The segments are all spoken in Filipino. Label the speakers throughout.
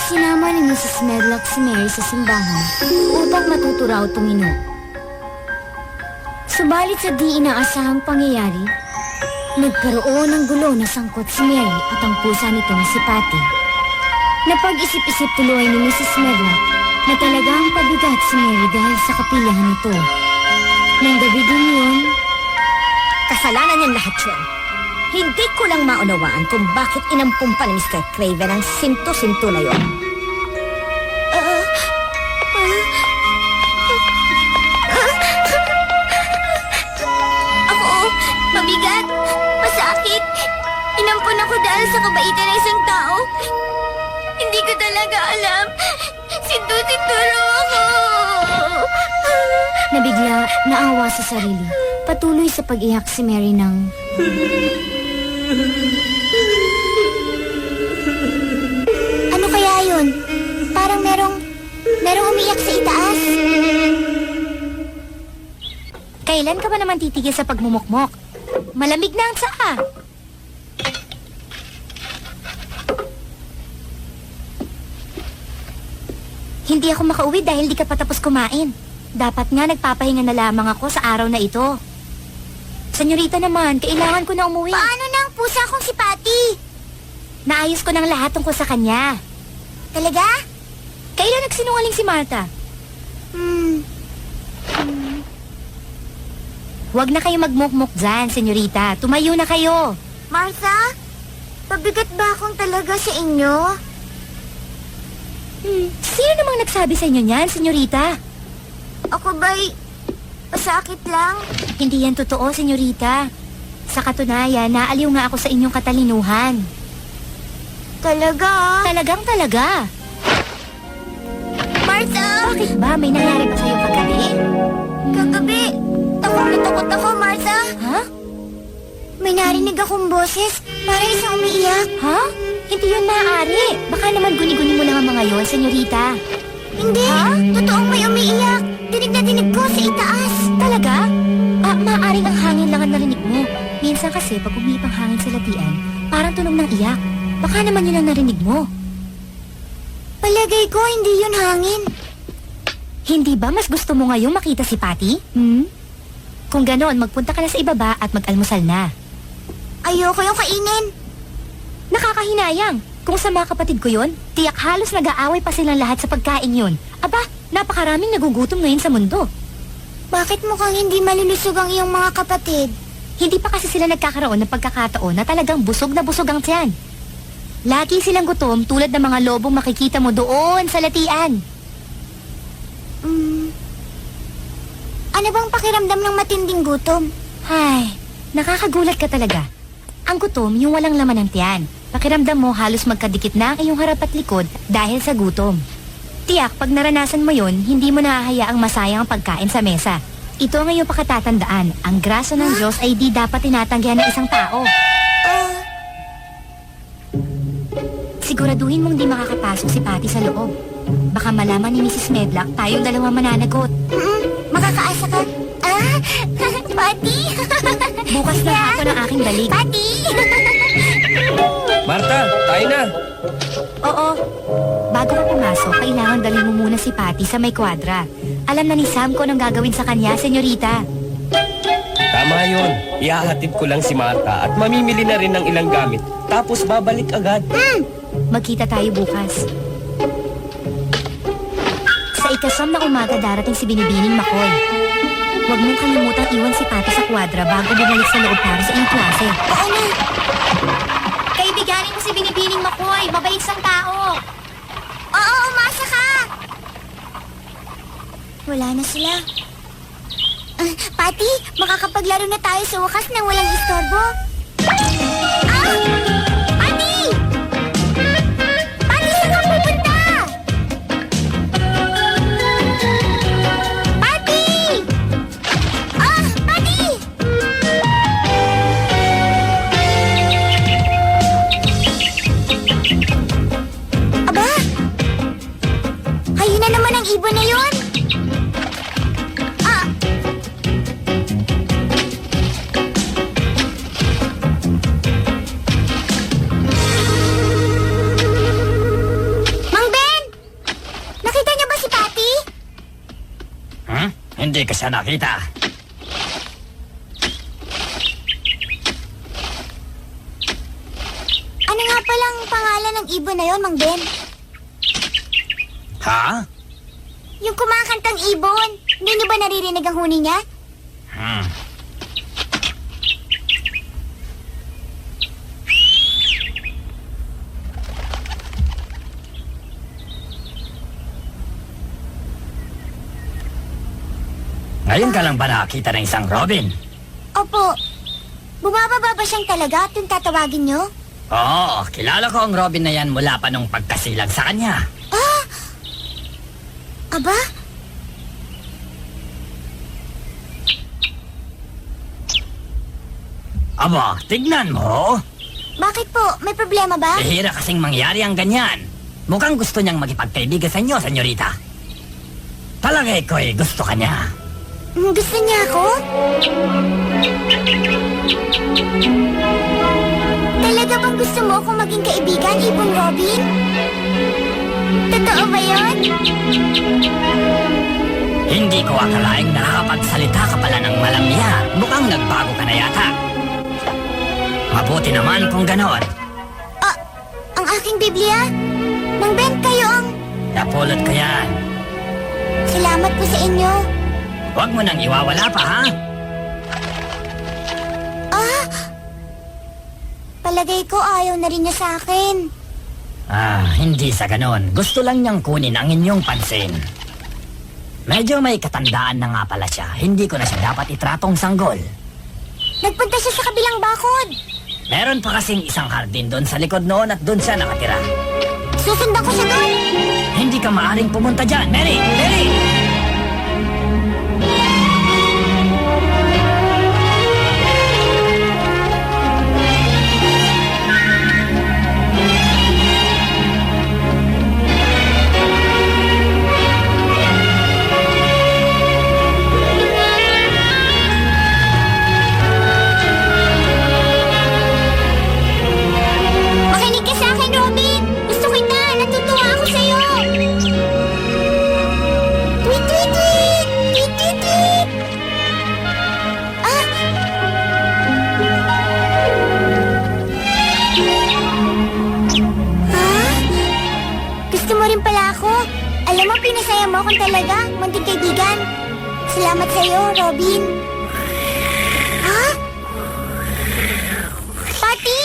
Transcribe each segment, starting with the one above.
Speaker 1: Isinama ni Mrs. Medlock si Mary sa simbahan upang matuto raw tumino. Subalit sa di inaasahang pangyayari, nagkaroon ng gulo na sangkot si Mary at ang pusa nitong si Patty. Napag-isip-isip tuloy ni Mrs. Medlock na talagang pabigat si Mary dahil sa kapilahan nito. Nang gabi din yun,
Speaker 2: Kasalanan niyan lahat yun. Hindi ko lang maunawaan kung bakit inampumpa ni Mr. Craven ang sinto-sinto na yun.
Speaker 1: ako, mabigat, masakit. Inampun ako dahil sa kabaitan ng isang tao. Hindi ko talaga alam. Sinto-sinto raw ako. Nabigla, naawa sa sarili. Patuloy sa pag-iyak si Mary ng... Ano kaya yun? Parang merong umiyak sa itaas. Kailan ka ba naman titigil sa pagmumukmok? Malamig na ang tsaa. Hindi ako makauwi dahil di ka pa tapos kumain. Dapat nga nagpapahinga na lamang ako sa araw na ito. Senyorita naman, kailangan ko na umuwi. Paano na ang pusa kong si Patty? Naayos ko ng lahat tungkol sa kanya. Talaga? Kailan nagsinungaling si Martha? Huwag na kayo magmukmuk dyan, senyorita. Tumayo na kayo. Martha? Pabigat ba akong talaga sa inyo? Sino namang nagsabi sa inyo niyan, senyorita? Ako ba'y masakit lang? Hindi yan totoo, senyorita. Sa katunayan, naaliw nga ako sa inyong katalinuhan. Talaga? Talagang talaga. Martha! Bakit ba? May nangyari ba sa'yo kagabi? Kagabi, takot na takot ako, Martha. Ha? May narinig akong boses. Parang isang umiiyak. Ha? Hindi yun maaari. Baka naman guni-guni mo lang ang mga yon, senyorita. Hindi. Ha? Totoong may umiiyak. Dinig na dinig ko sa itaas. Talaga? Maaaring ang hangin lang ang narinig mo. Minsan kasi pag umipang hangin sa latian, parang tunog ng iyak. Baka naman yun ang narinig mo. Palagay ko hindi yun hangin. Hindi ba mas gusto mo ngayong makita si Patty? Kung ganon, magpunta ka na sa ibaba at mag-almusal na. Ayoko yung kainin. Nakakahinayang. Kung sa mga kapatid ko yun, tiyak halos nag-aaway pa silang lahat sa pagkain yun. Aba, napakaraming nagugutom ngayon sa mundo. Bakit mukhang hindi malulusog ang iyong mga kapatid? Hindi pa kasi sila nagkakaroon ng pagkakataon na talagang busog na busog ang tiyan. Lagi silang gutom tulad ng mga lobong makikita mo doon sa latian. Ano bang pakiramdam ng matinding gutom? Ay, nakakagulat ka talaga. Ang gutom, yung walang laman ng tiyan. Pakiramdam mo halos magkadikit na ang iyong harap at likod dahil sa gutom. Tiyak, pag naranasan mo yon, hindi mo nahahayaang masayang ang pagkain sa mesa. Ito ang iyong pakatatandaan. Ang grasya ng Diyos ay di dapat tinatanggihan ng isang tao. Siguraduhin mong di makakapasok si Patty sa loob. Baka malaman ni Mrs. Medlock tayong dalawa mananagot. Makakaasa ka? Patty! Bukas na hapon ang aking balik. Patty!
Speaker 3: Martha, tayo na.
Speaker 1: Oo. Bago ka pumasok, kailangan dalhin mo muna si Patty sa may kwadra. Alam na ni Sam ko anong gagawin sa kanya, senyorita.
Speaker 3: Tama yun. Ihahatid ko lang si Martha at mamimili na rin ng ilang gamit. Tapos babalik agad.
Speaker 1: Magkita tayo bukas. Sa ikasyam na umaga darating si Binibining Makoy. Huwag mong kalimutang iwan si Patty sa kwadra bago bumalik sa loob para sa iyong klase. Oo na. Kaibiganin mo si Binibining Makoy. Mabait siyang tao. Oo, umasa ka. Wala na sila. Patty, makakapaglaro na tayo sa wakas nang walang istorbo. Patty! Patty, saan ka pupunta? Patty! Patty! Aba! Ayun na naman ang ibon na yun! Mang
Speaker 4: Hindi ka siya nakita.
Speaker 1: Ano nga palang pangalan ng ibon na yon, Mang Ben?
Speaker 4: Ha?
Speaker 1: Yung kumakantang ibon. Hindi niyo ba naririnig ang huni niya?
Speaker 4: Ngayon ka lang ba nakakita ng isang Robin?
Speaker 1: Opo. Bumababa ba siyang talaga at yung tatawagin niyo?
Speaker 4: Oo, kilala ko ang Robin na yan mula pa nung pagkasilag sa kanya.
Speaker 1: Ah! Aba?
Speaker 4: Aba, tignan mo.
Speaker 1: Bakit po? May problema ba?
Speaker 4: Bihira kasing mangyari ang ganyan. Mukhang gusto niyang makipagkaibigan sa inyo, senyorita. Palagay ko'y gusto ka niya.
Speaker 1: Gusto niya ako? Talaga bang gusto mo akong maging kaibigan, Ibong Robin? Totoo ba yun?
Speaker 4: Hindi ko akalaing nakakapagsalita ka pala ng malamya. Mukhang nagbago ka na yata. Mabuti naman kung ganon.
Speaker 1: Ah, ang aking Biblia? Mang Ben, kayo ang...
Speaker 4: Napulot ko yan.
Speaker 1: Salamat po sa inyo.
Speaker 4: Huwag mo nang iwawala pa, ha?
Speaker 1: Ah! Palagay ko ayaw na rin niya sa akin.
Speaker 4: Hindi sa ganon. Gusto lang niyang kunin ang inyong pansin. Medyo may katandaan na nga pala siya. Hindi ko na siya dapat itratong sanggol.
Speaker 1: Nagpunta siya sa kabilang bakod.
Speaker 4: Meron pa kasing isang hardin doon sa likod noon at doon siya nakatira.
Speaker 1: Susundan ko siya doon.
Speaker 4: Hindi ka maaring pumunta dyan. Mary! Mary!
Speaker 1: Makinig ka sa akin, Robin. Gusto kita. Natutuwa ako sa'yo. Tweet, tweet, tweet. Tweet, tweet, tweet. Ah! Ha? Gusto mo rin pala ako? Alam mo, pinasaya mo akong talaga, munting kaibigan. Salamat sa'yo, Robin. Ha? Pati?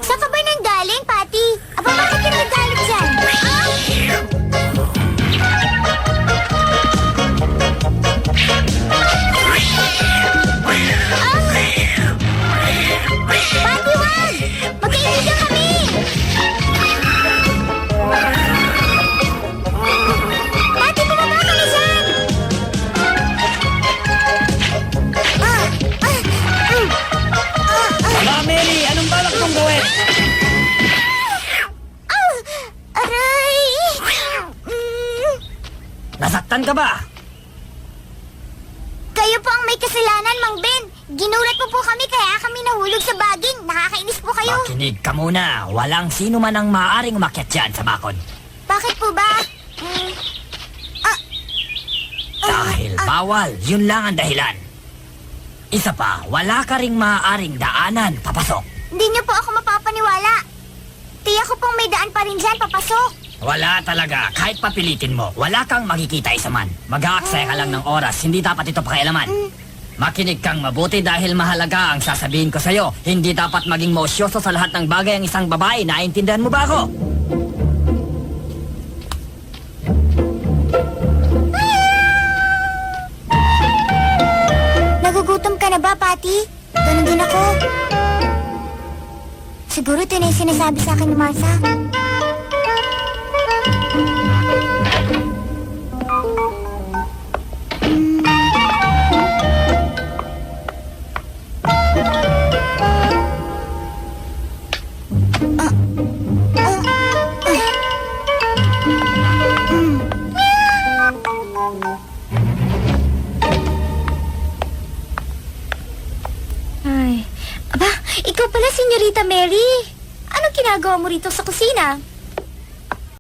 Speaker 1: Saan ka ba nanggaling, Pati? Aba, bakit ka naggalit dyan? Ah! Pati, wag! Magkaibigan kami! Pati, bumaba ka na dyan! Ah! Ah!
Speaker 4: Aba, Mary! Anong balak mong gawin?
Speaker 1: Aray!
Speaker 4: Nasaktan ka ba?
Speaker 1: Kayo po ang may kasalanan, Mang Ben. Ginulat po kami kaya kami nahulog sa baging. Nakakainis po kayo.
Speaker 4: Makinig ka muna. Walang sino man ang maaaring umakyat dyan sa bakod.
Speaker 1: Bakit po ba?
Speaker 4: Dahil bawal. Yun lang ang dahilan. Isa pa, wala ka ring maaaring daanan papasok.
Speaker 1: Hindi niyo po ako mapapaniwala. Tiyak ko pong may daan pa rin dyan, papasok.
Speaker 4: Wala talaga. Kahit papilitin mo, wala kang makikita isa man. Mag-aaksaya ka lang ng oras. Hindi dapat ito pakialaman. Makinig kang mabuti dahil mahalaga ang sasabihin ko sa'yo. Hindi dapat maging mausyoso sa lahat ng bagay ang isang babae. Naintindihan mo ba ako?
Speaker 1: Nagugutom ka na ba, Pati? Ganun din ako. Siguro ito na yung sinasabi sa akin ni Martha.
Speaker 2: Ay, aba, ikaw pala, Senyorita Mary. Anong ginagawa mo rito sa kusina?